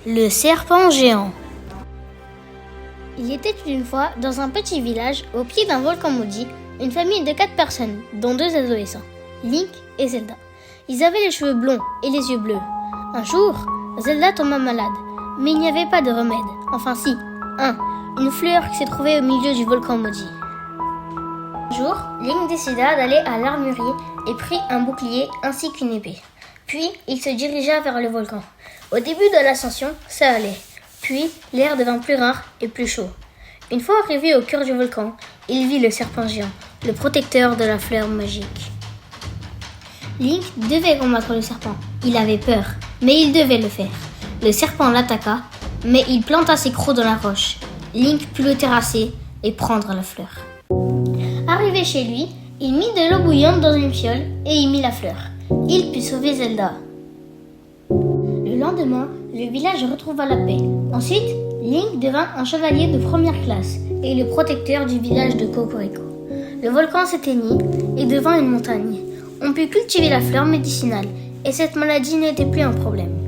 Le serpent géant. Il était une fois, dans un petit village, au pied d'un volcan maudit, une famille de 4 personnes, dont 2 adolescents, Link et Zelda. Ils avaient les cheveux blonds et les yeux bleus. Un jour, Zelda tomba malade, mais il n'y avait pas de remède. Enfin si, une fleur qui s'est trouvée au milieu du volcan maudit. Un jour, Link décida d'aller à l'armurerie et prit un bouclier ainsi qu'une épée. Puis, il se dirigea vers le volcan. Au début de l'ascension, ça allait. Puis, l'air devint plus rare et plus chaud. Une fois arrivé au cœur du volcan, il vit le serpent géant, le protecteur de la fleur magique. Link devait combattre le serpent. Il avait peur, mais il devait le faire. Le serpent l'attaqua, mais il planta ses crocs dans la roche. Link put le terrasser et prendre la fleur. Arrivé chez lui, il mit de l'eau bouillante dans une fiole et y mit la fleur. Il put sauver Zelda. Le lendemain, le village retrouva la paix. Ensuite, Link devint un chevalier de première classe et le protecteur du village de Cocorico. Le volcan s'éteignit et devint une montagne. On put cultiver la fleur médicinale et cette maladie n'était plus un problème.